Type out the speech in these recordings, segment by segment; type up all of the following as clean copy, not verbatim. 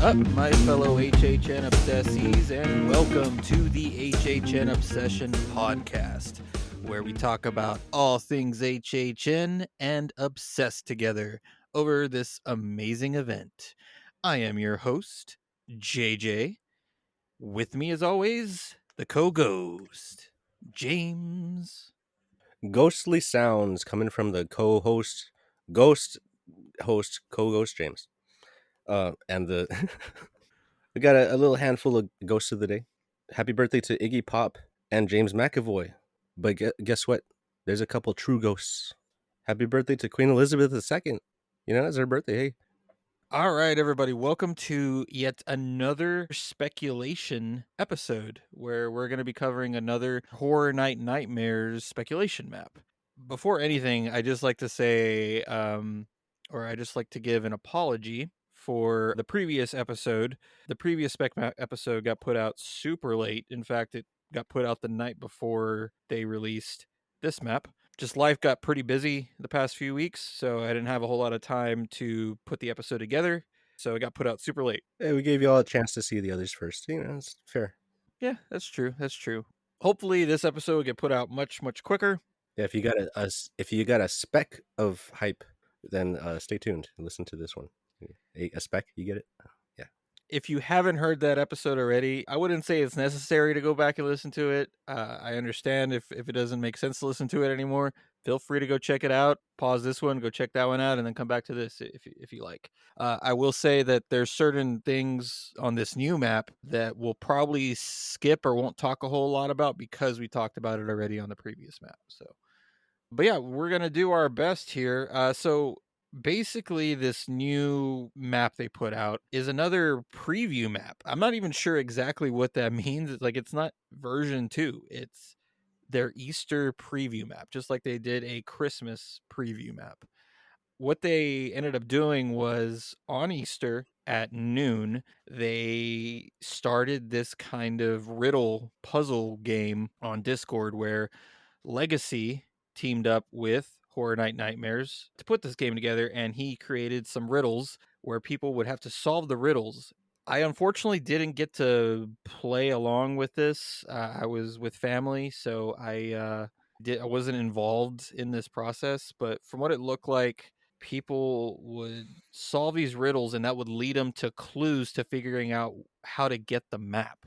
up, my fellow HHN obsessies, and welcome to the HHN Obsession Podcast, where we talk about all things HHN and obsess together over this amazing event. I am your host, JJ. With me, as always, the co-ghost, James. Ghostly sounds coming from the co-host, ghost host, co-ghost James. And the we got a little handful of ghosts of the day. Happy birthday to Iggy Pop and James McAvoy. But guess what? There's a couple true ghosts. Happy birthday to Queen Elizabeth II. You know, it's her birthday. Hey, All right, everybody, welcome to yet another speculation episode where we're going to be covering another Horror Night Nightmares speculation map. Before anything, I just like to say, or I just like to give an apology for the previous episode. The previous spec map episode got put out super late. In fact, it got put out the night before they released this map. Just life got pretty busy the past few weeks, so I didn't have a whole lot of time to put the episode together. So it got put out super late. hey, we gave you all a chance to see the others first. You know, it's fair. Yeah, that's true. That's true. Hopefully, this episode will get put out much quicker. Yeah, if you got if you got a speck of hype, then stay tuned and listen to this one. A speck, you get it? Yeah. If you haven't heard that episode already, I wouldn't say it's necessary to go back and listen to it. I understand if it doesn't make sense to listen to it anymore. Feel free to go check it out. Pause this one, go check that one out, and then come back to this if you like. I will say that there's certain things on this new map that we'll probably skip or won't talk a whole lot about because we talked about it already on the previous map. But yeah, we're gonna do our best here. So basically, this new map they put out is another preview map. I'm not even sure exactly what that means. It's like it's not version 2. It's their Easter preview map, just like they did a Christmas preview map. What they ended up doing was on Easter at noon, they started this kind of riddle puzzle game on Discord where Legacy teamed up with Horror Night Nightmares to put this game together, and he created some riddles where people would have to solve the riddles. I unfortunately didn't get to play along with this. I was with family, so I wasn't involved in this process. But from what it looked like, people would solve these riddles, and that would lead them to clues to figuring out how to get the map.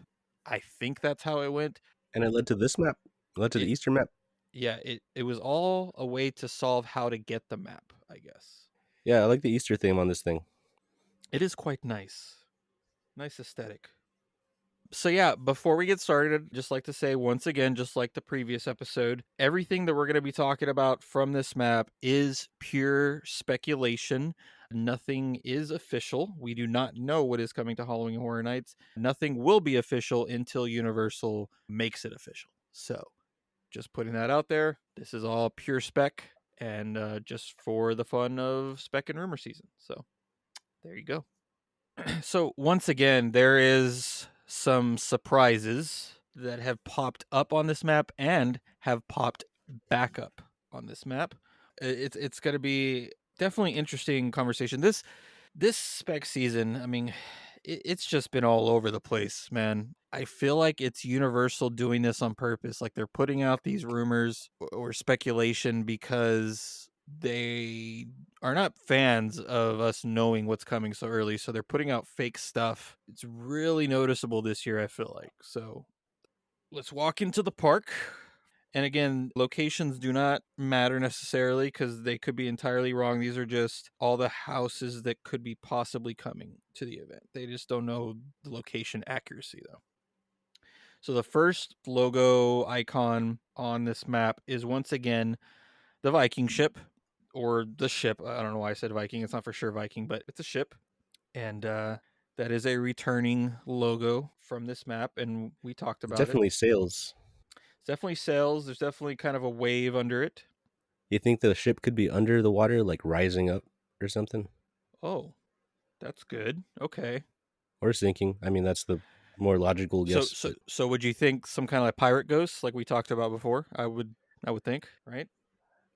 I think that's how it went. And it led to this map. It led to the It Easter map. Yeah, it was all a way to solve how to get the map, I guess. Yeah, I like the Easter theme on this thing. It is quite nice. Nice aesthetic. So yeah, before we get started, I'd just like to say once again, just like the previous episode, everything that we're going to be talking about from this map is pure speculation. Nothing is official. We do not know what is coming to Halloween Horror Nights. Nothing will be official until Universal makes it official. So, just putting that out there. This is all pure spec and just for the fun of spec and rumor season. So there you go. So once again, there is some surprises that have popped up on this map and have popped back up on this map. It's going to be definitely interesting conversation. This spec season, I mean, it's just been all over the place, man. I feel like it's Universal doing this on purpose. Like they're putting out these rumors or speculation because they are not fans of us knowing what's coming so early. So they're putting out fake stuff. It's really noticeable this year, I feel like. So let's walk into the park. And again, locations do not matter necessarily because they could be entirely wrong. These are just all the houses that could be possibly coming to the event. They just don't know the location accuracy, though. So the first logo icon on this map is once again the Viking ship, or the ship. I don't know why I said Viking. It's not for sure Viking, but it's a ship. And that is a returning logo from this map. And we talked about Definitely it. sails. It's definitely sails. There's definitely kind of a wave under it. You think the ship could be under the water, like rising up or something? Oh, that's good. Okay. Or sinking. I mean, that's the more logical guess. So would you think some kind of like pirate ghosts, like we talked about before? I would think, right?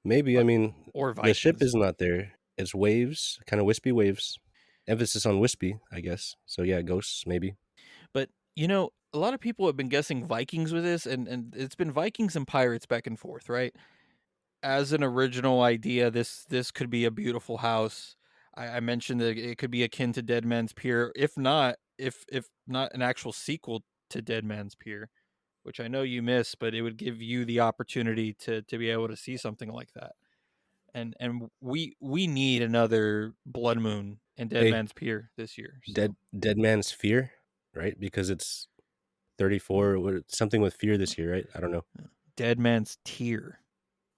Maybe, I mean, Or the ship Vikings. is not there. It's waves, kind of wispy waves. Emphasis on wispy, I guess. So yeah, ghosts maybe. But a lot of people have been guessing Vikings with this, and it's been Vikings and pirates back and forth, right? As an original idea, this could be a beautiful house. I mentioned that it could be akin to Dead Man's Pier, if not an actual sequel to Dead Man's Pier, which I know you missed, but it would give you the opportunity to be able to see something like that. And we need another Blood Moon and Dead Hey, Man's Pier this year. dead So dead man's fear, right? Because it's 34 something with fear this year, right? I don't know. Dead Man's Tear,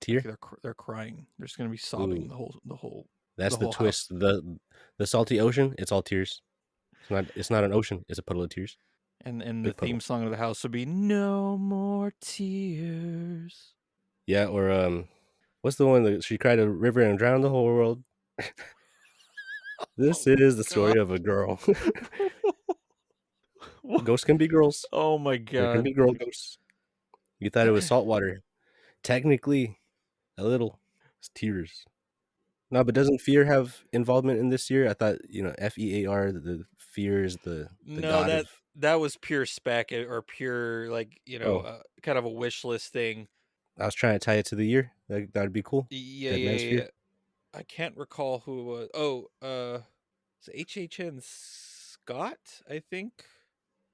like Tear? they're crying. They're just gonna be sobbing Ooh, the that's the whole twist. house. The salty ocean, it's all tears. It's not an ocean, it's a puddle of tears. And the Big theme puddle. song of the house would be "No More Tears." Yeah, or what's the one that she cried a river and drowned the whole world? This Oh is the God! story of a girl. Ghosts can be girls. Oh my There can God! be girl ghosts. You thought it was salt water. Technically, a little. It's tears. No, but doesn't fear have involvement in this year? I thought, FEAR, the fear is the No, god that of. that was pure spec or pure like Oh, kind of a wish list thing. I was trying to tie it to the year. That'd be cool. Yeah, Dead yeah, Man's yeah, Fear. yeah. I can't recall who it was. Oh, it's HHN Scott, I think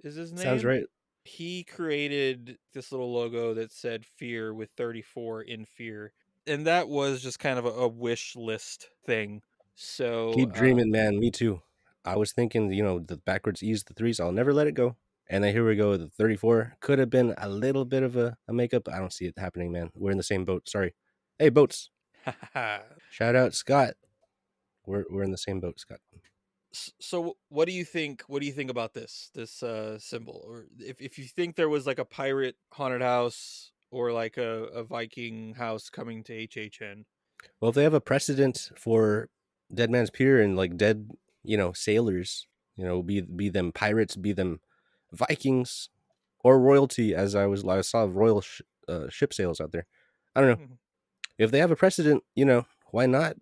is his Sounds name. right. He created this little logo that said fear with 34 in fear. And that was just kind of a wish list thing. So, Keep dreaming, man. Me too. I was thinking, the backwards E's, the threes. I'll never let it go. And then here we go. The 34 could have been a little bit of a makeup. I don't see it happening, man. We're in the same boat. Sorry. Hey, boats. Shout out Scott. We're in the same boat, Scott. so what do you think? What do you think about this symbol? Or if you think there was like a pirate haunted house or like a Viking house coming to HHN? Well, if they have a precedent for Dead Man's Pier and like dead, sailors, be them pirates, be them Vikings or royalty, as I saw royal ship sails out there. I don't know Mhm. if they have a precedent. Why not?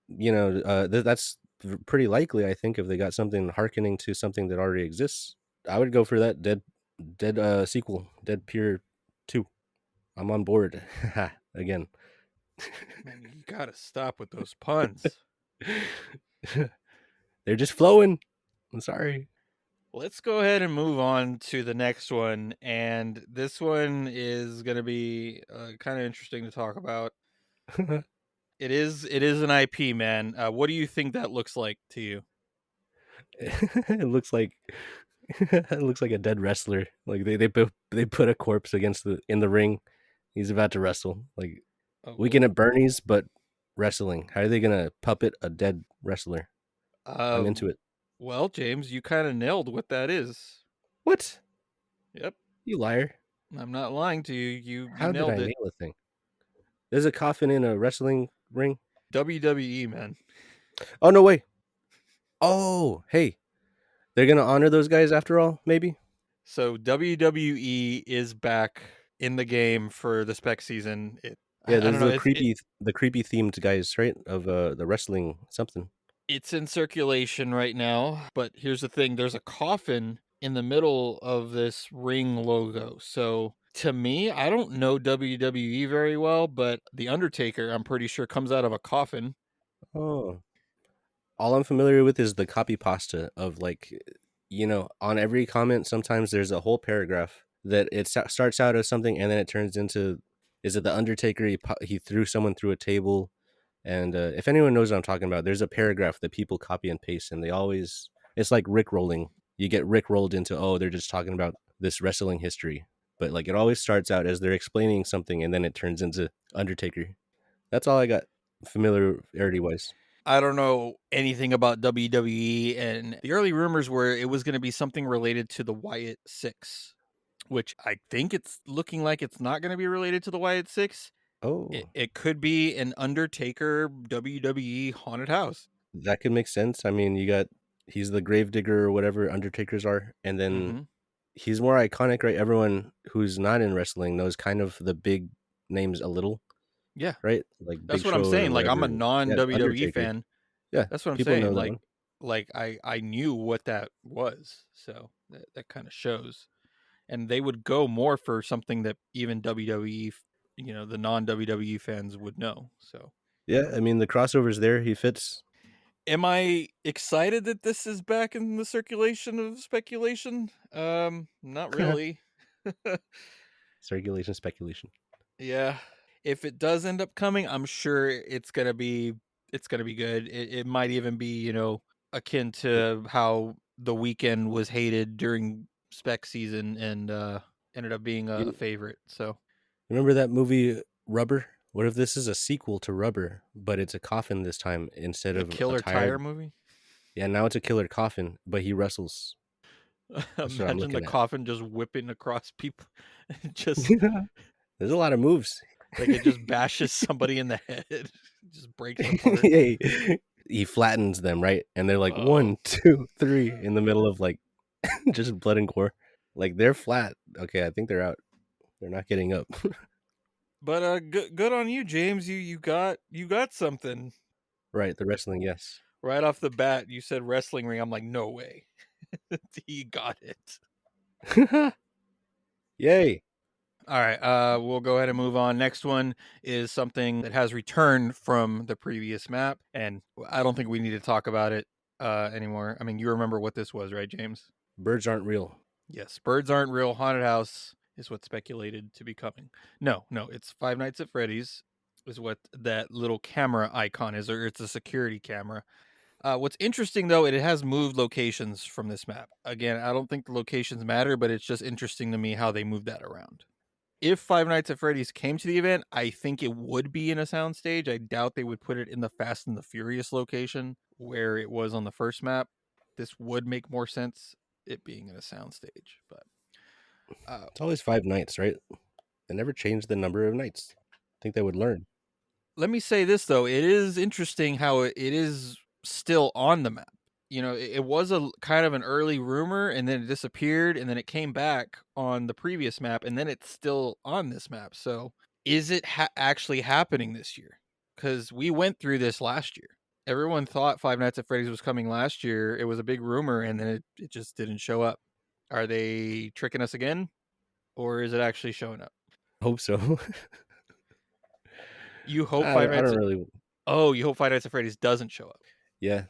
That's pretty likely. I think if they got something harkening to something that already exists, I would go for that dead sequel, Dead Pier 2. I'm on board again. Man, you gotta stop with those puns. They're just flowing. I'm sorry. Let's go ahead and move on to the next one. And this one is going to be kind of interesting to talk about. It is an IP, man. What do you think that looks like to you? It looks like it looks like a dead wrestler. Like they put a corpse against the in the ring. He's about to wrestle. Like Oh, Weekend at Bernie's, but wrestling. How are they gonna puppet a dead wrestler? I'm uh, into it. well, James, you kind of nailed what that is. What? Yep, You liar. I'm not lying to you. You How did nailed I it. nail a thing? There's a coffin in a wrestling ring. WWE, man. Oh no way. Oh, hey. They're gonna honor those guys after all, maybe? So WWE is back in the game for the Spec season. Yeah, I there's don't know. the creepy themed guys, right? Of the wrestling something. It's in circulation right now, but here's the thing, there's a coffin in the middle of this ring logo. So to me, I don't know WWE very well, but The Undertaker, I'm pretty sure, comes out of a coffin. Oh. All I'm familiar with is the copy pasta of like, on every comment, sometimes there's a whole paragraph that starts out as something and then it turns into, is it the Undertaker? He threw someone through a table. And if anyone knows what I'm talking about, there's a paragraph that people copy and paste, and it's like Rick rolling. You get Rick rolled into, oh, they're just talking about this wrestling history. But like it always starts out as they're explaining something and then it turns into Undertaker. That's all I got familiarity wise. I don't know anything about WWE, and the early rumors were it was going to be something related to the Wyatt Six, which I think it's looking like it's not going to be related to the Wyatt Six. It, Oh, it could be an Undertaker WWE haunted house. that could make sense. I mean, he's the gravedigger or whatever Undertakers are, and then Hmm. he's more iconic, right? Everyone who's not in wrestling knows kind of the big names a little, Yeah. right? Like That's Big what I'm Show or saying, like, I'm a whatever. Yeah, non-WWE Undertaker. fan. Yeah, That's what I'm people saying, know that like, one. like I knew what that was. So that kind of shows. And they would go more for something that even WWE, the non WWE fans would know. So, Yeah, I mean the crossover's there. He fits. am I excited that this is back in the circulation of speculation? Not really. Circulation speculation. Yeah. If it does end up coming, I'm sure it's gonna be good. It might even be, akin to how the Weekend was hated during Spec season and ended up being a You favorite. So remember that movie Rubber? What if this is a sequel to Rubber, but it's a coffin this time instead the of a Killer Tire tired? movie. Yeah, now it's a killer coffin, but he wrestles. That's what I'm Imagine the looking at. coffin just whipping across people. Just There's a lot of moves. like it just bashes somebody in the head. Just breaks apart. Yeah, he flattens them, right? And they're like Oh. one, two, three in the middle of like just blood and gore. Like they're flat. Okay, I think they're out. They're not getting up. But good on you, James. You got something. Right, the wrestling, yes. Right off the bat, you said wrestling ring. I'm like, no way. He got it. Yay. All right, we'll go ahead and move on. Next one is something that has returned from the previous map, and I don't think we need to talk about it anymore. I mean, you remember what this was, right, James? Birds aren't real. Yes, birds aren't real. Haunted house is what's speculated to be coming. No, it's Five Nights at Freddy's is what that little camera icon is, or it's a security camera. What's interesting though, it has moved locations from this map. Again, I don't think the locations matter, but it's just interesting to me how they moved that around. If Five Nights at Freddy's came to the event, I think it would be in a soundstage. I doubt they would put it in the Fast and the Furious location where it was on the first map. This would make more sense, it being in a soundstage. But uh, It's always 5 nights, right? They never change the number of nights. I think they would learn. let me say this though, it is interesting how it is still on the map. It was a kind of an early rumor, and then it disappeared, and then it came back on the previous map, and then it's still on this map. So, is it actually happening this year? Because we went through this last year. Everyone thought Five Nights at Freddy's was coming last year. It was a big rumor, and then it just didn't show up. Are they tricking us again, or is it actually showing up? Hope so. You hope I Five don't, I Nights. don't really. Oh, you hope Five Nights at Freddy's doesn't show up. Yeah,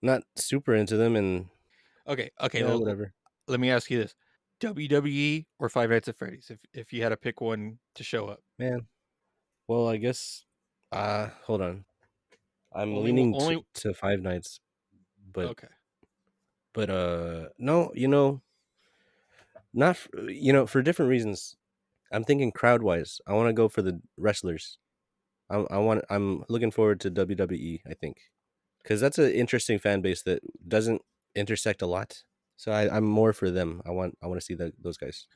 not super into them, and Okay. yeah, whatever. Let me ask you this: WWE or Five Nights at Freddy's? If you had to pick one to show up, Man, well, I guess. Hold on. I'm only leaning only. to 5 nights, but Okay. no, not for different reasons. I'm thinking crowd wise. I want to go for the wrestlers. I'm looking forward to WWE. I think because that's an interesting fan base that doesn't intersect a lot. So I'm more for them. I want to see those guys.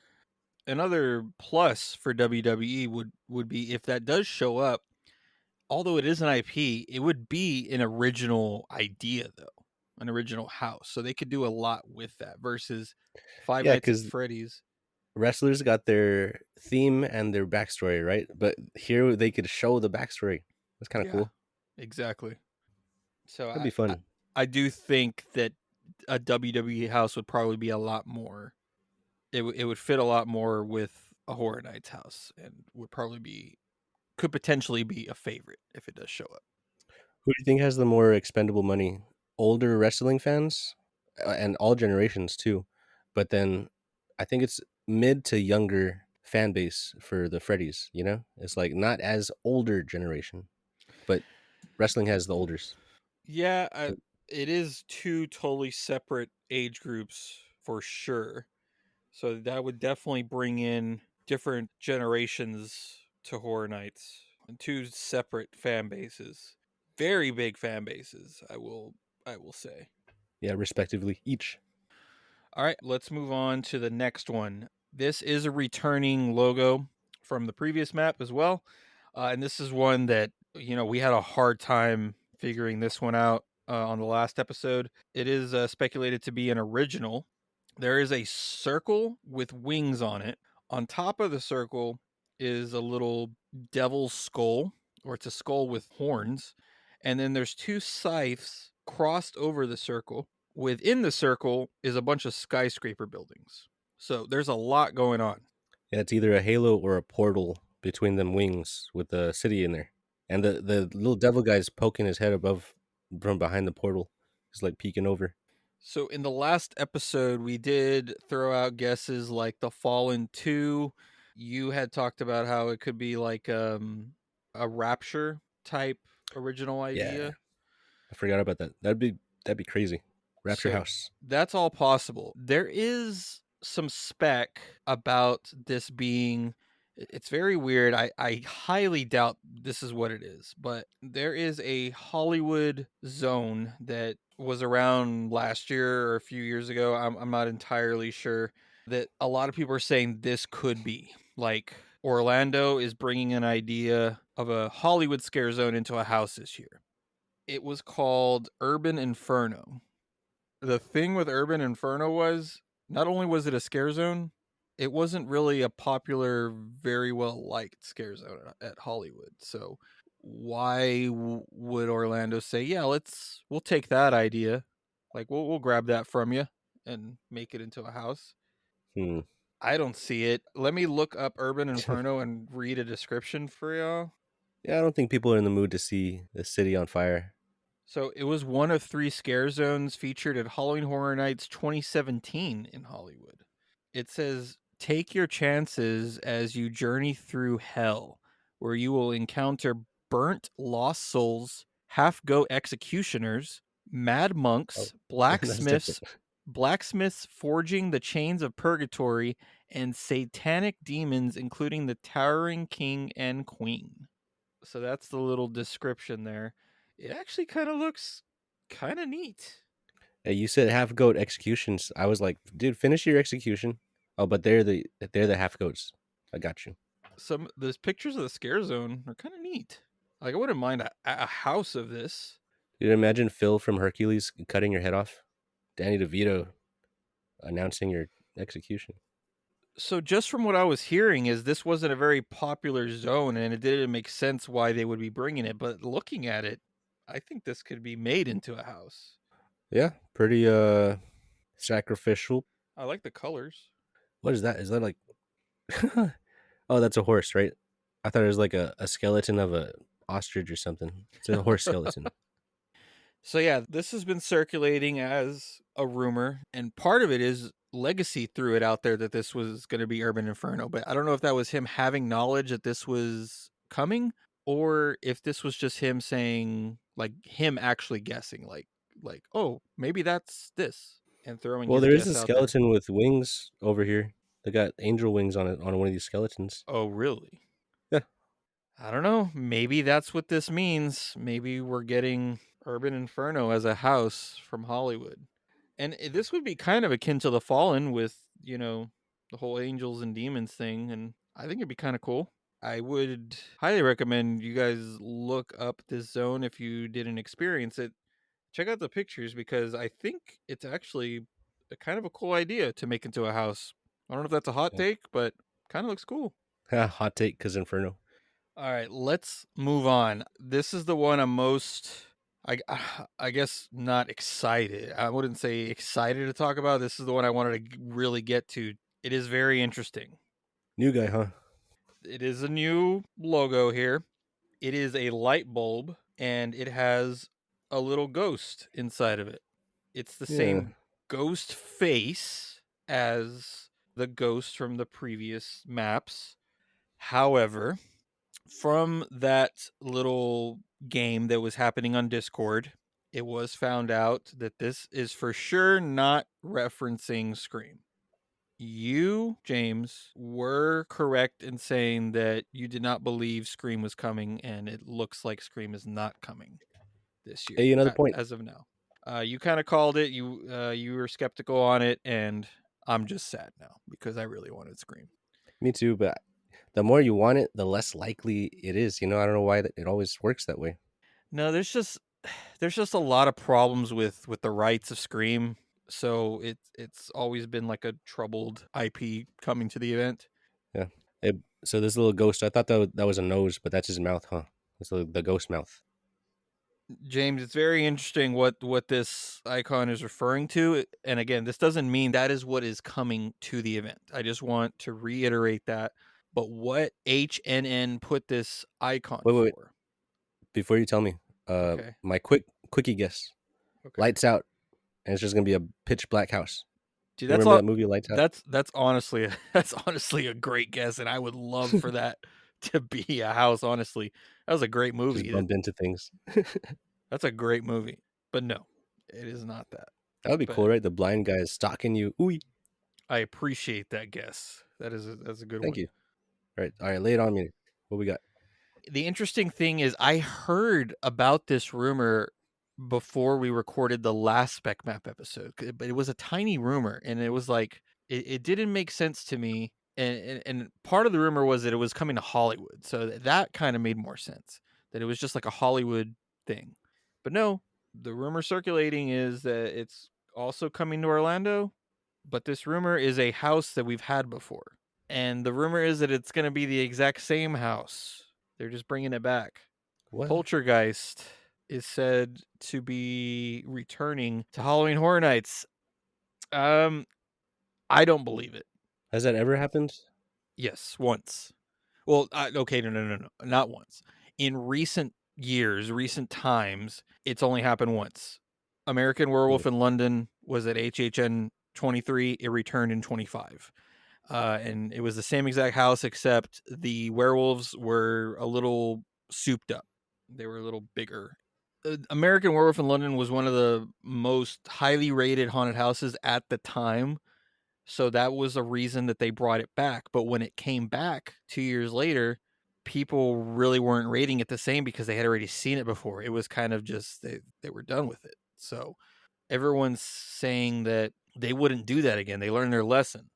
Another plus for WWE would be if that does show up. Although it is an IP, it would be an original idea though, an original house. So they could do a lot with that versus Five Yeah, Nights at because Freddy's. wrestlers got their theme and their backstory, right? But here they could show the backstory. That's kind of Yeah, cool. exactly. So That'd be I fun. I do think that a WWE house would probably be a lot more. It would fit a lot more with a Horror Nights house, and would probably be could potentially be a favorite if it does show up. Who do you think has the more expendable money? Older wrestling fans, and all generations too. But then I think it's mid to younger fan base for the Freddies. It's like not as older generation, but wrestling has the olders. Yeah, But it is two totally separate age groups for sure. So that would definitely bring in different generations to Horror Nights and two separate fan bases. Very big fan bases, I will say. yeah, respectively each. All right, let's move on to the next one. This is a returning logo from the previous map as well. And this is one that, we had a hard time figuring this one out on the last episode. It is speculated to be an original. There is a circle with wings on it. On top of the circle is a little devil's skull, or it's a skull with horns. And then there's two scythes crossed over the circle. Within the circle is a bunch of skyscraper buildings. So there's a lot going on. Yeah, it's either a halo or a portal between them wings with the city in there. And the little devil guy's poking his head above from behind the portal. He's like peeking over. So in the last episode, we did throw out guesses like the Fallen 2. You had talked about how it could be like a Rapture type original Yeah, idea. I forgot about that. That'd be crazy. Rapture So House. that's all possible. There is some spec about this being it's very weird. I highly doubt this is what it is, but there is a Hollywood zone that was around last year or a few years ago. I'm not entirely sure that a lot of people are saying this could be like Orlando is bringing an idea of a Hollywood scare zone into a house this year. It was called Urban Inferno. The thing with Urban Inferno was not only was it a scare zone, it wasn't really a popular, very well liked scare zone at Hollywood. So why would Orlando say, "Yeah, we'll take that idea, like we'll grab that from you and make it into a house"? Hmm. I don't see it. Let me look up Urban Inferno and read a description for y'all. Yeah, I don't think people are in the mood to see the city on fire. So it was one of 3 scare zones featured at Halloween Horror Nights 2017 in Hollywood. It says, "Take your chances as you journey through hell, where you will encounter burnt lost souls, half-goat executioners, mad Oh, monks, that's different. blacksmiths forging the chains of purgatory, and satanic demons including the towering king and queen." So that's the little description there. It actually kind of looks kind of neat. Hey, you said half goat executions. I was like, dude, finish your execution. Oh, but they're the half goats. I got you. Some those pictures of the scare zone are kind of neat. Like I wouldn't mind a house of this. Dude, imagine Phil from Hercules cutting your head off. Danny DeVito announcing your execution. So just from what I was hearing is this wasn't a very popular zone and it didn't make sense why they would be bringing it, but looking at it, I think this could be made into a house. Yeah, pretty sacrificial. I like the colors. What is that? Is that like oh, that's a horse, right? I thought it was like a skeleton of a ostrich or something. It's a horse skeleton. So yeah, this has been circulating as a rumor, and part of it is Legacy threw it out there that this was going to be Urban Inferno, but I don't know if that was him having knowledge that this was coming, or if this was just him saying like him actually guessing, like oh maybe that's this, and throwing Well, his there is a guess out there. skeleton with wings over here. They got angel wings on it on one of these skeletons. Oh really? Yeah. I don't know. Maybe that's what this means. Maybe we're getting Urban Inferno as a house from Hollywood. And this would be kind of akin to the Fallen with, the whole angels and demons thing. And I think it'd be kind of cool. I would highly recommend you guys look up this zone if you didn't experience it. Check out the pictures because I think it's actually a kind of a cool idea to make into a house. I don't know if that's a hot Yeah. take, but kind of looks cool. Hot take because Inferno. All right, let's move on. This is the one I'm most I I guess not excited. I wouldn't say excited to talk about. This is the one I wanted to really get to. It is very interesting. New guy, huh? It is a new logo here. It is a light bulb and it has a little ghost inside of it. It's the Yeah. same ghost face as the ghost from the previous maps. However, from that little game that was happening on Discord, it was found out that this is for sure not referencing Scream. You, James, were correct in saying that you did not believe Scream was coming, and it looks like Scream is not coming this year Hey, another point. as of now. You kind of called it. You were skeptical on it, and I'm just sad now because I really wanted Scream. Me too, but the more you want it, the less likely it is. I don't know why it always works that way. No, there's just a lot of problems with the rights of Scream. So it's always been like a troubled IP coming to the event. Yeah. So this little ghost, I thought that was a nose, but that's his mouth, huh? It's the ghost mouth. James, it's very interesting what this icon is referring to. And again, this doesn't mean that is what is coming to the event. I just want to reiterate that. But what HNN put this icon Wait. for? Before you tell me, Okay. my quickie guess: Okay. lights out, and it's just gonna be a pitch black house. Dude, You that's remember all that movie, Lights Out? that's honestly that's honestly a great guess, and I would love for that to be a house, honestly. That was a great Just movie. bump into things. That's a great movie. But no, it is not that. That would be cool, But right? The blind guy is stalking you. Ooh, I appreciate that guess. That's a good thank one. you. All right, lay it on me. What we got? The interesting thing is I heard about this rumor before we recorded the last Spec Map episode, but it was a tiny rumor, and it was like it didn't make sense to me. And part of the rumor was that it was coming to Hollywood, so that kind of made more sense. That it was just like a Hollywood thing, but no, the rumor circulating is that it's also coming to Orlando. But this rumor is a house that we've had before, and the rumor is that it's going to be the exact same house. They're just bringing it back. What? Poltergeist is said to be returning to Halloween Horror Nights. Um, I don't believe it. Has that ever happened? Yes, once. Well, okay, no, not once. In recent years, recent times, it's only happened once. American Hmm. Werewolf in London was at HHN 23. It returned in 25. And it was the same exact house, except the werewolves were a little souped up. They were a little bigger. American Werewolf in London was one of the most highly rated haunted houses at the time. So that was a reason that they brought it back. But when it came back 2 years later, people really weren't rating it the same because they had already seen it before. It was kind of just they were done with it. So everyone's saying that they wouldn't do that again. They learned their lesson.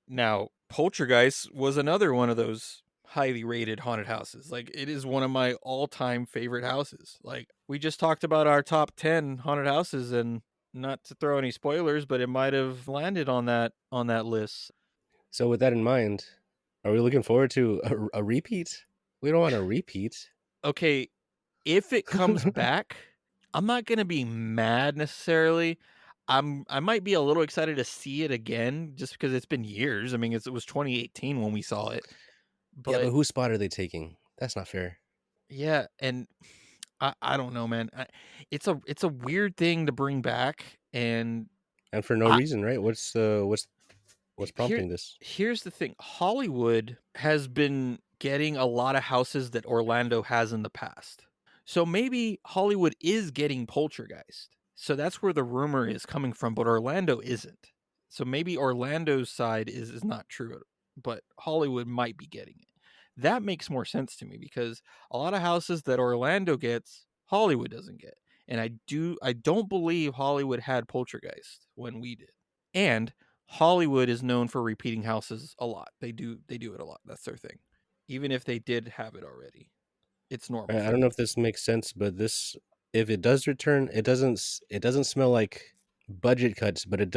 Now, Poltergeist was another one of those highly rated haunted houses. Like, it is one of my all-time favorite houses. Like, we just talked about our top 10 haunted houses, and not to throw any spoilers, but it might have landed on that list. So with that in mind, are we looking forward to a repeat? We don't want a repeat. Okay, if it comes back, I'm not going to be mad necessarily. I might be a little excited to see it again just because it's been years. I mean, it was 2018 when we saw it. Yeah, But but whose spot are they taking? That's not fair. yeah, and I don't know, man. It's a weird thing to bring back, and And for no I reason, right? What's here prompting this? here's the thing. Hollywood has been getting a lot of houses that Orlando has in the past. So maybe Hollywood is getting Poltergeist. So that's where the rumor is coming from, but Orlando isn't. So maybe Orlando's side is not true, but Hollywood might be getting it. That makes more sense to me because a lot of houses that Orlando gets, Hollywood doesn't get. And I don't believe Hollywood had Poltergeist when we did. And Hollywood is known for repeating houses a lot. They do it a lot. That's their thing. Even if they did have it already, it's normal I for don't know them. if this makes sense, but this, if it does return, it doesn't smell like budget cuts, but it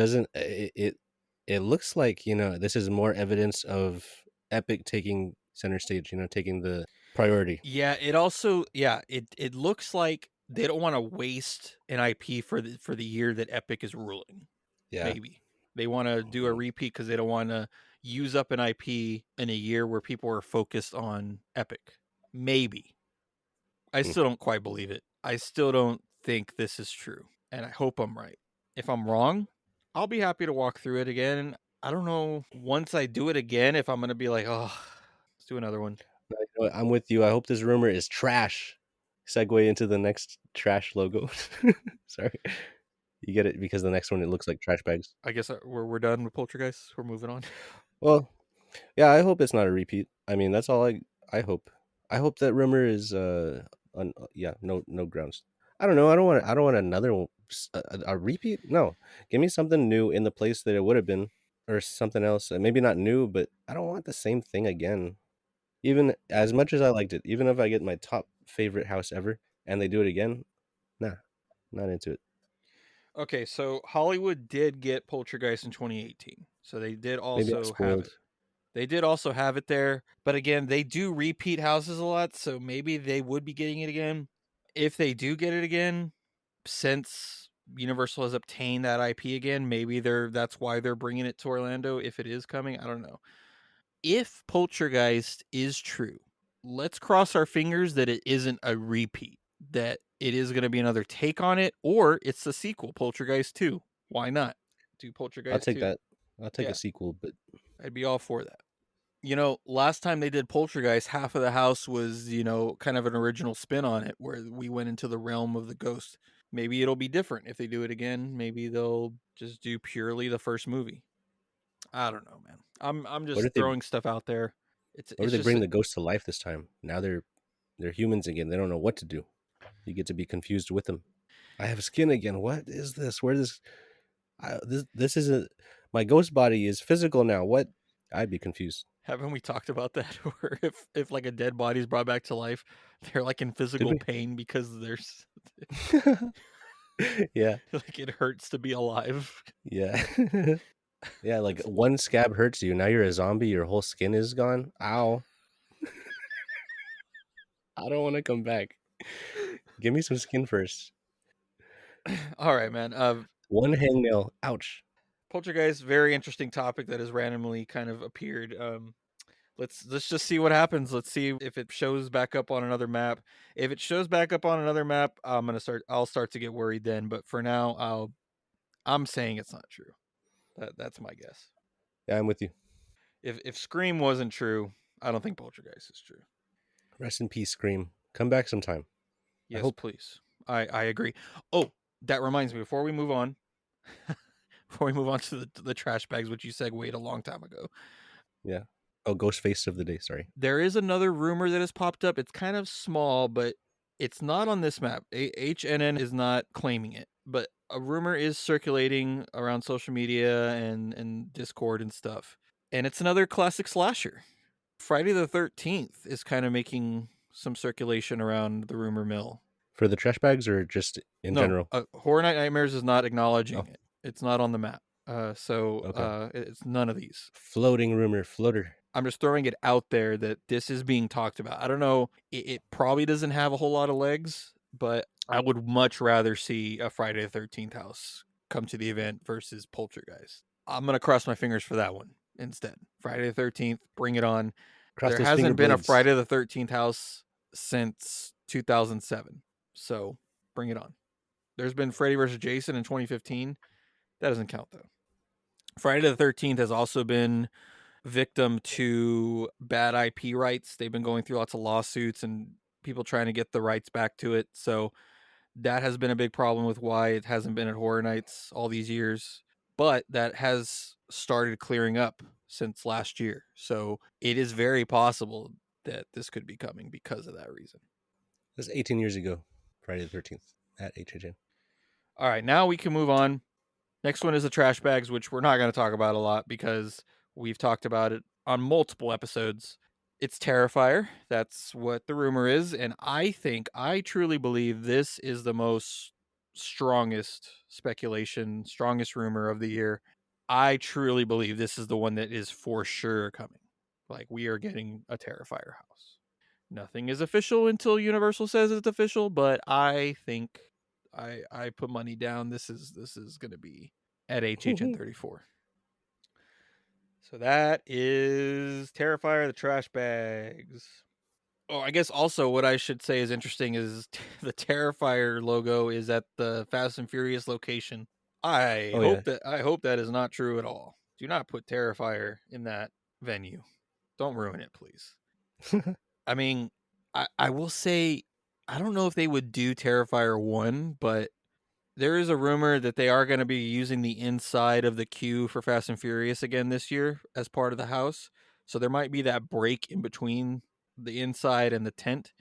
looks like, this is more evidence of Epic taking center stage, taking the priority. Yeah, it also it looks like they don't want to waste an IP for the year that Epic is ruling. Yeah. Maybe they want to do a Mhm. repeat because they don't want to use up an IP in a year where people are focused on Epic. Maybe. I Hmm. still don't quite believe it. I still don't think this is true, and I hope I'm right. If I'm wrong, I'll be happy to walk through it again. I don't know once I do it again if I'm gonna be like, oh, let's do another one. No, I'm with you. I hope this rumor is trash. Segue into the next trash logo. Sorry. You get it because the next one, it looks like trash bags. I guess we're done with Poltergeist. We're moving on. Well, yeah, I hope it's not a repeat. I mean, that's all I hope. I hope that rumor is yeah, no grounds. I don't know. I don't want another a repeat. No. Give me something new in the place that it would have been, or something else. Maybe not new, but I don't want the same thing again. Even as much as I liked it, even if I get my top favorite house ever and they do it again, nah, not into it. Okay, so Hollywood did get Poltergeist in 2018. So they did Maybe I'm also have it. spoiled. They did also have it there, but again, they do repeat houses a lot, so maybe they would be getting it again. If they do get it again, since Universal has obtained that IP again, maybe that's why they're bringing it to Orlando. If it is coming, I don't know. If Poltergeist is true, let's cross our fingers that it isn't a repeat, that it is going to be another take on it, or it's the sequel, Poltergeist 2. Why not do I'll Poltergeist take 2? that. I'll take a Yeah, sequel, but I'd be all for that. Last time they did Poltergeist, half of the house was, kind of an original spin on it where we went into the realm of the ghost. Maybe it'll be different if they do it again. Maybe they'll just do purely the first movie. I don't know, man. I'm what just if they throwing stuff out there. It's what if it's they just bring the ghosts to life this time? Now they're humans again. They don't know what to do. You get to be confused with them. I have skin again. What is this? Where this? This isn't my ghost body is physical now. What? I'd be confused. haven't we talked about that where if like a dead body is brought back to life, they're like in Did physical we? pain because there's Yeah, like it hurts to be alive. yeah, yeah. Like It's one scab hurts you. Now you're a zombie. Your whole skin is gone. Ow! I don't want to come back. Give me some skin first. all right, man. One hangnail. Ouch. Poltergeist, very interesting topic that has randomly kind of appeared. Let's just see what happens. Let's see if it shows back up on another map. If it shows back up on another map, I'll start to get worried then. But for now, I'm saying it's not true. That's my guess. Yeah, I'm with you. If Scream wasn't true, I don't think Poltergeist is true. Rest in peace, Scream. Come back sometime. I Yes, hope. please. I agree. Oh, that reminds me. Before we move on, before we move on to the trash bags, which you segued a long time ago, Yeah. Oh, ghost face of the day. Sorry. there is another rumor that has popped up. It's kind of small, but it's not on this map. HNN is not claiming it, but a rumor is circulating around social media and Discord and stuff. And it's another classic slasher. Friday the 13th is kind of making some circulation around the rumor mill. For the trash bags or just in No, general? Horror Night Nightmares is not Oh, acknowledging it. It's not on the map. okay. It's none of these. Floating rumor floater. I'm just throwing it out there that this is being talked about. I don't know. It probably doesn't have a whole lot of legs, but I would much rather see a Friday the 13th house come to the event versus Poltergeist. I'm going to cross my fingers for that one instead. Friday the 13th, bring it on. Cross There those finger hasn't been a blades. Friday the 13th house since 2007. So bring it on. There's been Freddy versus Jason in 2015. That doesn't count though. Friday the 13th has also been victim to bad IP rights. They've been going through lots of lawsuits and people trying to get the rights back to it. So that has been a big problem with why it hasn't been at Horror Nights all these years. But that has started clearing up since last year. So it is very possible that this could be coming because of that reason. That's 18 years ago. Friday the 13th at HHN. All right, now we can move on. Next one is the trash bags, which we're not going to talk about a lot because we've talked about it on multiple episodes. It's Terrifier. That's what the rumor is. And I truly believe this is the most strongest speculation, strongest rumor of the year. I truly believe this is the one that is for sure coming. Like, we are getting a Terrifier house. Nothing is official until Universal says it's official, but I think I put money down. This is going to be at HHN34. So that is Terrifier, the trash bags. Oh, I guess also what I should say is interesting is the Terrifier logo is at the Fast and Furious location. I Oh, yeah. hope that I hope that is not true at all. Do not put Terrifier in that venue. Don't ruin it, please. I mean, I will say I don't know if they would do Terrifier 1, but there is a rumor that they are going to be using the inside of the queue for Fast and Furious again this year as part of the house. So there might be that break in between the inside and the tent.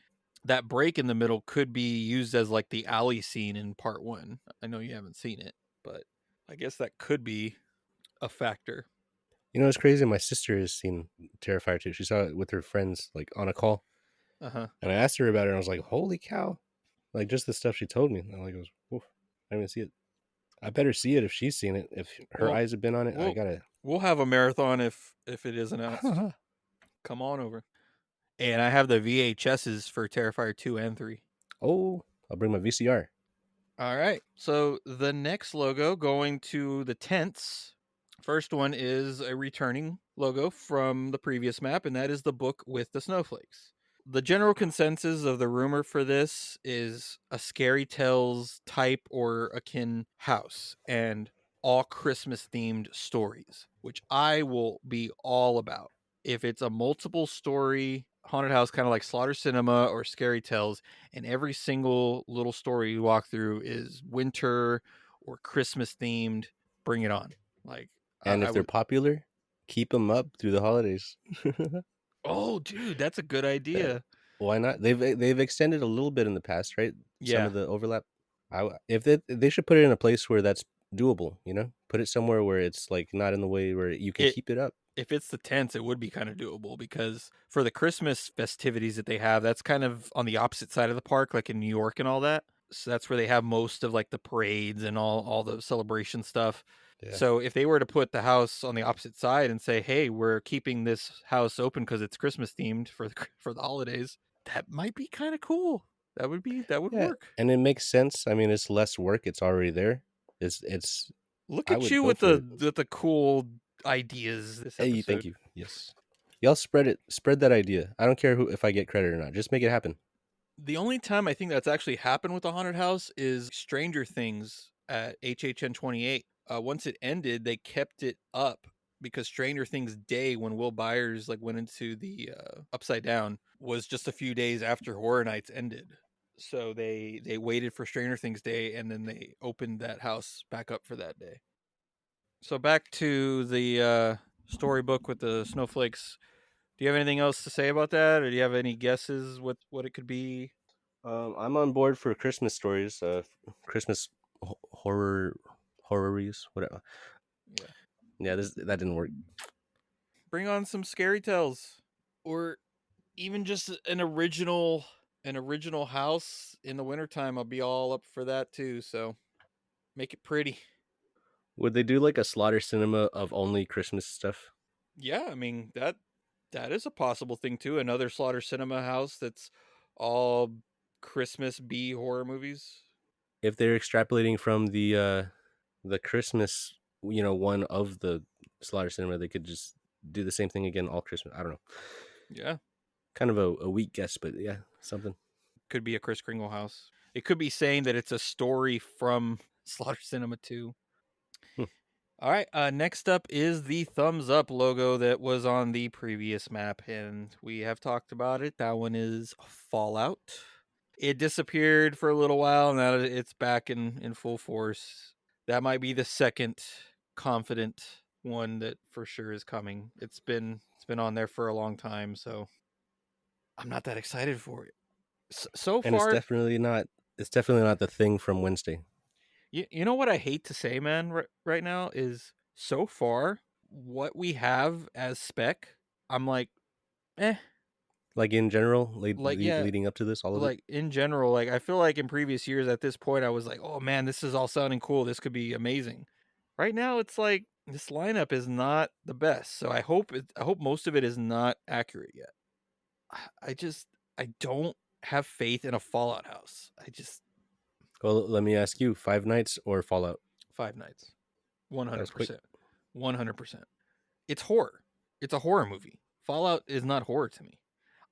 That break in the middle could be used as like the alley scene in part 1. I know you haven't seen it, but I guess that could be a factor. You know, it's crazy. My sister has seen Terrifier too. She saw it with her friends, like on a call. Uh-huh. And I asked her about it, and I was like, holy cow. Like, just the stuff she told me. And I was, oof, I didn't even see it. I better see it if she's seen it. If her Well, eyes have been on it, I we'll gotta. we'll have a marathon if it is announced. Come on over. And I have the VHSs for Terrifier 2 and 3. Oh. I'll bring my VCR. All right. So the next logo going to the tents. First one is a returning logo from the previous map, and that is the book with the snowflakes. The general consensus of the rumor for this is a Scary Tales type or akin house and all Christmas themed stories, which I will be all about. If it's a multiple story haunted house, kind of like Slaughter Cinema or Scary Tales, and every single little story you walk through is winter or Christmas themed, bring it on. Like, And I if they're would. popular, keep them up through the holidays. Oh, dude, that's a good Uh, idea. Why not? They've extended a little bit in the past, right? Some Yeah. of the overlap. If they should put it in a place where that's doable. Put it somewhere where it's like not in the way where you can It keep it up. If it's the tents, it would be kind of doable because for the Christmas festivities that they have, that's kind of on the opposite side of the park, like in New York and all that. So that's where they have most of like the parades and all the celebration stuff. Yeah. So if they were to put the house on the opposite side and say, "Hey, we're keeping this house open because it's Christmas themed for for the holidays," that might be kind of cool. That would Yeah, work. and it makes sense. I mean, it's less work. It's already there. It's. Look I at would you go with for it. the cool ideas this Hey, thank episode. you. Yes, y'all spread it. Spread that idea. I don't care who if I get credit or not. Just make it happen. The only time I think that's actually happened with the haunted house is Stranger Things at HHN28. Once it ended, they kept it up because Stranger Things Day, when Will Byers like went into the Upside Down, was just a few days after Horror Nights ended. So they waited for Stranger Things Day and then they opened that house back up for that day. So back to the storybook with the snowflakes. Do you have anything else to say about that, or do you have any guesses what it could be? I'm on board for Christmas stories. Christmas horrors, whatever. Yeah. Yeah, that didn't work. Bring on some scary tales or even just an original house in the wintertime. I'll be all up for that too, so make it pretty. Would they do like a slaughter cinema of only Christmas stuff? Yeah, I mean that is a possible thing too. Another Slaughter Cinema house that's all Christmas B horror movies. If they're extrapolating from the Christmas, one of the slaughter cinema, they could just do the same thing again all Christmas. I don't know. Yeah, Kind of a weak guess, but yeah, something. could be a Chris Kringle house. It could be saying that it's a story from Slaughter Cinema 2. Hmm. All right. Next up is the thumbs up logo that was on the previous map, and we have talked about it. That one is Fallout. It disappeared for a little while, now it's back in full force. That might be the second confident one that for sure is coming. It's been on there for a long time, so I'm not that excited for it. So And it's far, definitely not. It's definitely not the thing from Wednesday. you know what I hate to say, man, right now is so far what we have as spec, I'm like, eh. Like in general, Like, yeah, leading up to this, all of it. like in general, like I feel like in previous years at this point, I was like, oh man, this is all sounding cool. This could be amazing. Right now, it's like this lineup is not the best. So I hope most of it is not accurate yet. I just, I don't have faith in a Fallout house. I just Well, let me ask you: Five Nights or Fallout? Five Nights, one That hundred was quick. percent, 100%. It's horror. It's a horror movie. Fallout is not horror to me.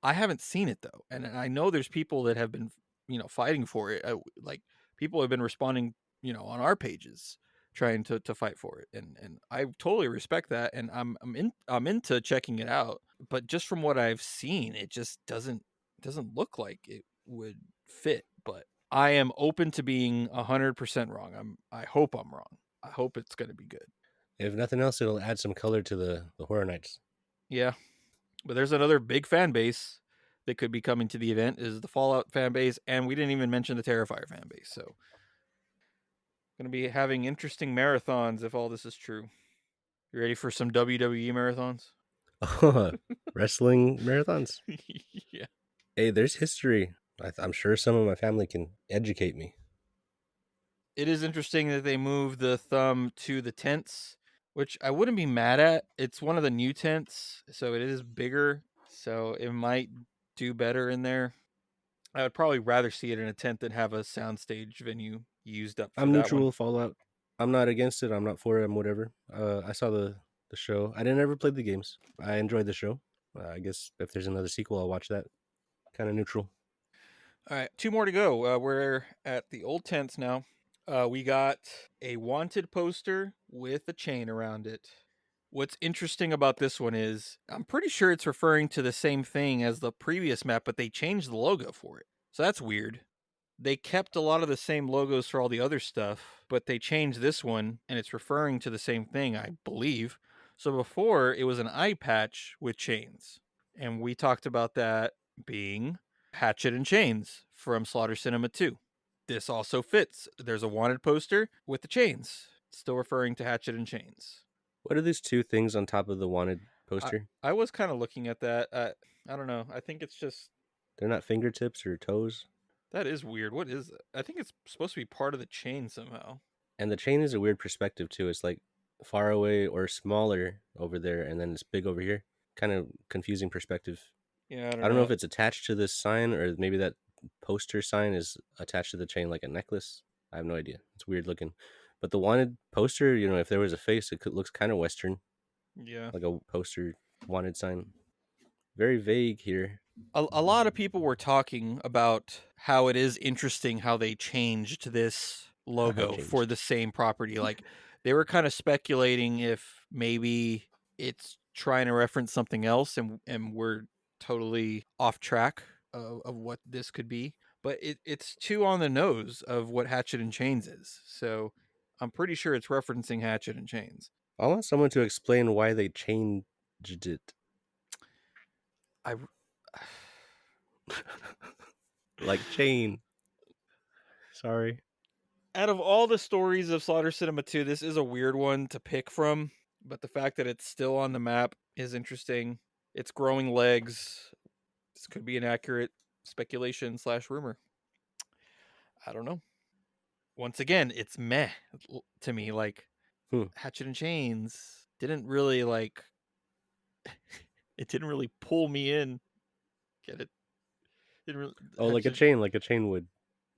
I haven't seen it though, and I know there's people that have been, fighting for it. Like people have been responding, on our pages, trying to fight for it, and I totally respect that, and I'm into checking it out. But just from what I've seen, it just doesn't look like it would fit. But I am open to being 100% wrong. I hope I'm wrong. I hope it's going to be good. If nothing else, it'll add some color to the Horror Nights. Yeah, but there's another big fan base that could be coming to the event is the Fallout fan base, and we didn't even mention the Terrifier fan base. So, going to be having interesting marathons if all this is true. You ready for some WWE marathons? Wrestling marathons. Yeah. Hey, there's history. I'm sure some of my family can educate me. It is interesting that they moved the thumb to the tents, which I wouldn't be mad at. It's one of the new tents, so it is bigger, so it might do better in there. I would probably rather see it in a tent than have a soundstage venue used up for I'm that one. neutral. Fallout. I'm not against it. I'm not for it. I'm whatever. I saw the show. I didn't ever play the games. I enjoyed the show. I guess if there's another sequel, I'll watch that. Kind of neutral. All right, two more to go. We're at the old tents now. We got a wanted poster with a chain around it. What's interesting about this one is I'm pretty sure it's referring to the same thing as the previous map, but they changed the logo for it. So that's weird. They kept a lot of the same logos for all the other stuff, but they changed this one and it's referring to the same thing, I believe. So before it was an eye patch with chains. And we talked about that being Hatchet and Chains from Slaughter Cinema 2. This also fits. There's a wanted poster with the chains, still referring to Hatchet and Chains. What are these two things on top of the wanted I, poster? I was kind of looking at that. I don't know. I think it's just They're not fingertips or toes. that is weird. What is it? I think it's supposed to be part of the chain somehow. And the chain is a weird perspective too. It's like far away or smaller over there, and then it's big over here. Kind of confusing perspective. Yeah, I don't I don't know know. if it's attached to this sign or maybe that poster sign is attached to the chain like a necklace. I have no idea. It's weird looking. But the wanted poster, if there was a face, looks kind of Western, Yeah. like a poster wanted sign. Very vague here. A lot of people were talking about how it is interesting how they changed this How logo for changed? the same property. Like they were kind of speculating if maybe it's trying to reference something else and we're totally off track of what this could be. But it's too on the nose of what Hatchet and Chains is. So I'm pretty sure it's referencing Hatchet and Chains. I want someone to explain why they changed it. I Like chain. Sorry. out of all the stories of Slaughter Cinema 2, this is a weird one to pick from, but the fact that it's still on the map is interesting. It's growing legs. This could be an accurate speculation slash rumor. I don't know. Once again, it's meh to me. Like Hmm. Hatchet and Chains didn't really like. It didn't really pull me in. Get it? Didn't really Oh, Hatchet. like a chain would,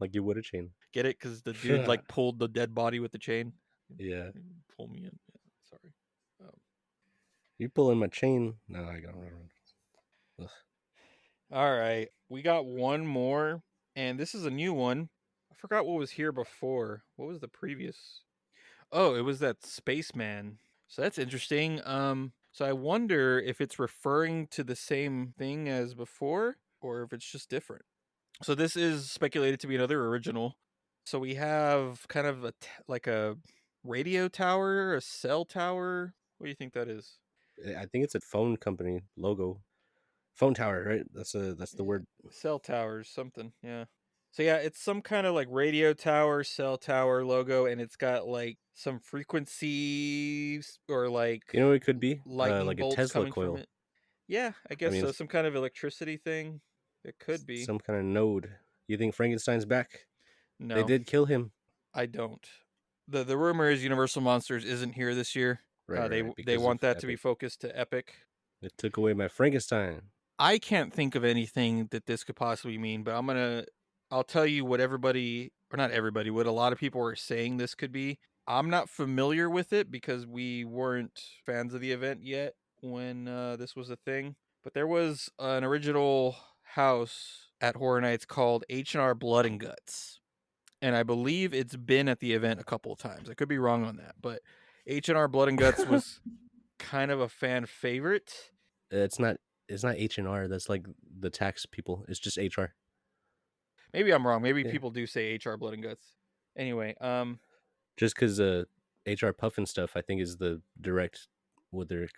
like you would a chain. Get it? Because the dude Yeah. like pulled the dead body with the chain. You Pull me in. Yeah, sorry. pulling my chain? No, I got. Ugh. All right. We got one more, and this is a new one. I forgot what was here before. What was the previous? Oh, it was that spaceman. So that's interesting. So I wonder if it's referring to the same thing as before or if it's just different. So this is speculated to be another original. So we have kind of like a radio tower, a cell tower. What do you think that is? I think it's a phone company logo. Phone tower, right? That's the Yeah, word. cell towers, something. Yeah. So yeah, it's some kind of like radio tower, cell tower logo, and it's got like some frequencies or like You know what it could be? lightning Like a bolts Tesla coming from coil. it. Yeah, I I guess mean, so. Some kind of electricity thing. It could be. some kind of node. You think Frankenstein's back? They No, did kill him. I don't. The rumor is Universal Monsters isn't here this year. Right, right, right. They Because of want that to be Epic. focused to Epic. It took away my Frankenstein. I can't think of anything that this could possibly mean, but I'll tell you what everybody, or not everybody, what a lot of people are saying this could be. I'm not familiar with it because we weren't fans of the event yet when this was a thing. But there was an original house at Horror Nights called H&R Blood and Guts. And I believe it's been at the event a couple of times. I could be wrong on that, but H&R Blood and Guts was kind of a fan favorite. it's not. It's not H&R. That's like the tax people. It's just HR. Maybe I'm wrong. Maybe Yeah. people do say HR Blood and Guts. Anyway, Just because HR Puffin stuff, I think is the direct what they're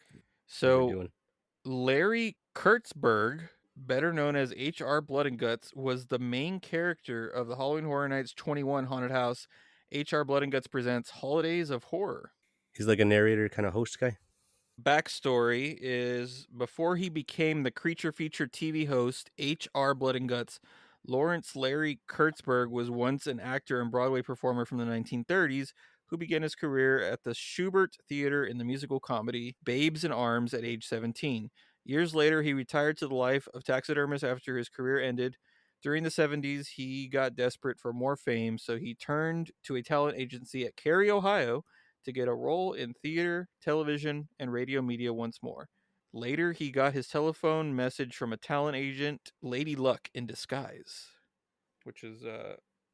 so doing. Larry Kurtzberg, better known as HR Blood and Guts, was the main character of the Halloween Horror Nights 21 haunted house. HR Blood and Guts presents Holidays of Horror. He's like a narrator kind of host guy. Backstory is before he became the creature feature TV host H.R. Blood and Guts, Lawrence Larry Kurtzberg was once an actor and Broadway performer from the 1930s who began his career at the Schubert Theater in the musical comedy Babes in Arms at age 17. Years later, he retired to the life of taxidermist after his career ended. During the 70s, he got desperate for more fame, so he turned to a talent agency at Cary, Ohio, to get a role in theater, television, and radio media once more. Later, he got his telephone message from a talent agent, Lady Luck in disguise, which is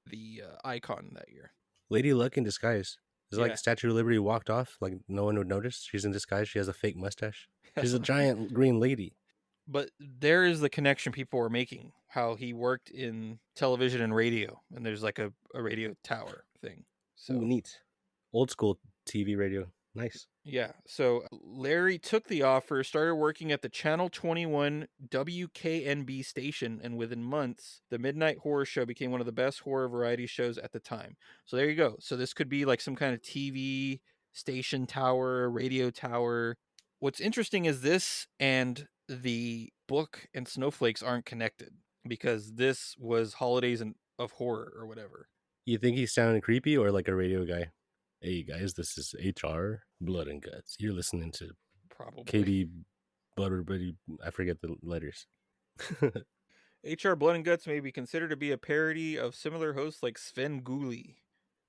the icon that year. Lady Luck in disguise. It's like Yeah. Statue of Liberty walked off, like no one would notice. She's in disguise. She has a fake mustache. She's a giant green lady. But there is the connection people were making, how he worked in television and radio, and there's like a radio tower thing. So Ooh, neat. Old school TV radio. Nice. yeah, so Larry took the offer, started working at the Channel 21 WKNB station, and within months, the Midnight Horror Show became one of the best horror variety shows at the time. So there you go. So this could be like some kind of TV station tower, radio tower. What's interesting is this and the book and Snowflakes aren't connected because this was Holidays of Horror or whatever. You think he sounded creepy or like a radio guy? Hey guys, this is HR Blood and Guts. You're listening to Probably. Katie Butterbuddy. I forget the letters. HR Blood and Guts may be considered to be a parody of similar hosts like Sven Gulli,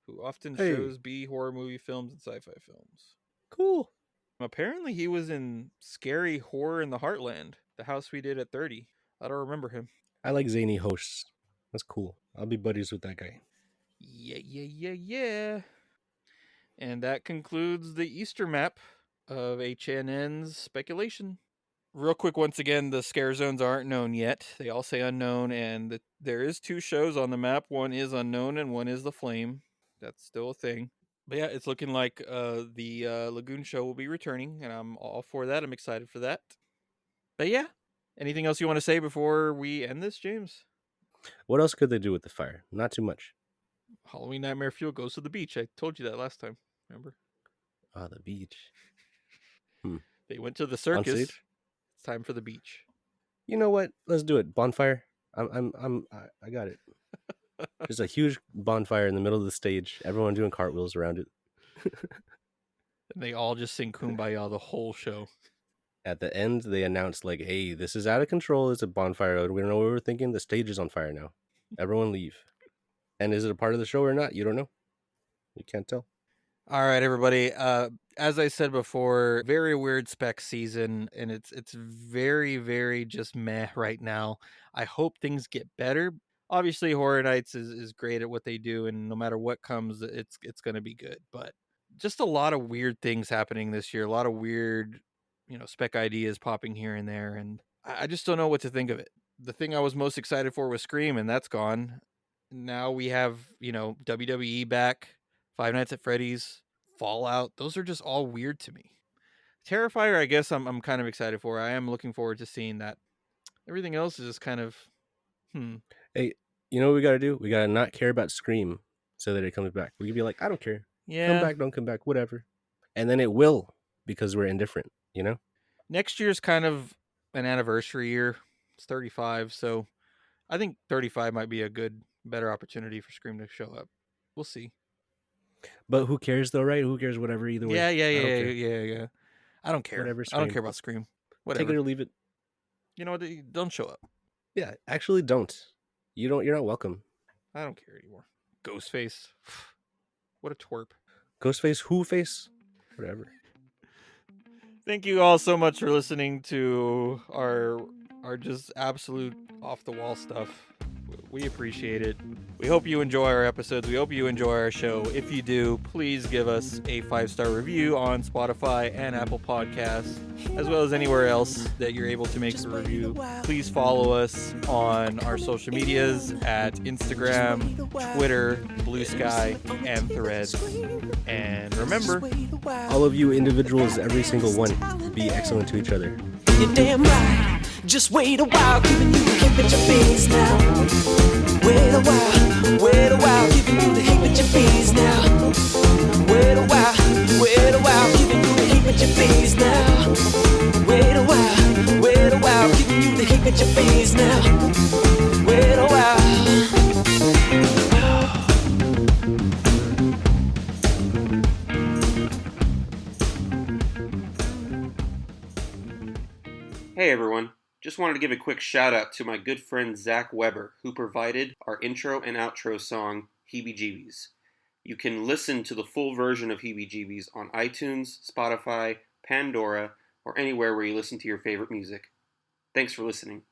who often Hey. shows B horror movie films and sci-fi films. Cool. Apparently he was in Scary Horror in the Heartland, The House We Did at 30. I don't remember him. I like zany hosts. That's cool. I'll be buddies with that guy. Yeah. And that concludes the Easter map of HNN's speculation. Real quick, once again, the scare zones aren't known yet. They all say unknown, and there is 2 shows on the map. One is unknown, and one is the Flame. That's still a thing. But yeah, it's looking like the Lagoon show will be returning, and I'm all for that. I'm excited for that. But yeah, anything else you want to say before we end this, James? What else could they do with the fire? Not too much. Halloween Nightmare Fuel goes to the beach. I told you that last time. Remember? Ah, the beach. They went to the On circus. stage? It's time for the beach. You know what? Let's do it. Bonfire. I got it. There's a huge bonfire in the middle of the stage. Everyone doing cartwheels around it. And they all just sing Kumbaya the whole show. At the end, they announced like, "Hey, this is out of control. It's a bonfire. We don't know what we're thinking. The stage is on fire now. Everyone leave." And is it a part of the show or not? You don't know. You can't tell. All right, everybody. As I said before, very weird Spec season, and it's very, very just meh right now. I hope things get better. Obviously, Horror Nights is great at what they do, and no matter what comes, it's going to be good. But just a lot of weird things happening this year. A lot of weird, Spec ideas popping here and there, and I just don't know what to think of it. The thing I was most excited for was Scream, and that's gone. Now we have, WWE back. Five Nights at Freddy's, Fallout, those are just all weird to me. Terrifier, I guess I'm kind of excited for. I am looking forward to seeing that. Everything else is just kind of, Hey, you know what we gotta do? We gotta not care about Scream so that it comes back. We can be like, I don't care. Yeah. Come back, don't come back, whatever. And then it will because we're indifferent, you know? Next year's kind of an anniversary year. It's 35, so I think 35 might be a better opportunity for Scream to show up. We'll see. But who cares though, right? Who cares? Whatever, either way. Yeah. I don't care. Whatever, I don't Scream. care about Scream. Whatever. Take it or leave it. You know what? Don't show up. Yeah, actually don't. You're not welcome. I don't care anymore. Ghostface. What a twerp. Ghostface, who face? Whatever. Thank you all so much for listening to our just absolute off the wall stuff. We appreciate it. We hope you enjoy our episodes. We hope you enjoy our show. If you do, please give us a 5-star review on Spotify and Apple Podcasts, as well as anywhere else that you're able to make a review. Please follow us on our social medias at Instagram, Twitter, Blue Sky, and Threads. And remember, all of you individuals, every single one, be excellent to each other. You're damn right. Just wait a while, giving you the hip at your face now. Wait a while, giving you the hip at your face now. Wait a while, giving you the hip at your face now. Wait a while, giving you the hip at your face now. Wait a while. Hey everyone, just wanted wanted to give a quick shout out to my good friend Zach Weber, who provided our intro and outro song, Heebie Jeebies. You can listen to the full version of Heebie Jeebies on iTunes, Spotify, Pandora, or anywhere where you listen to your favorite music. Thanks for listening.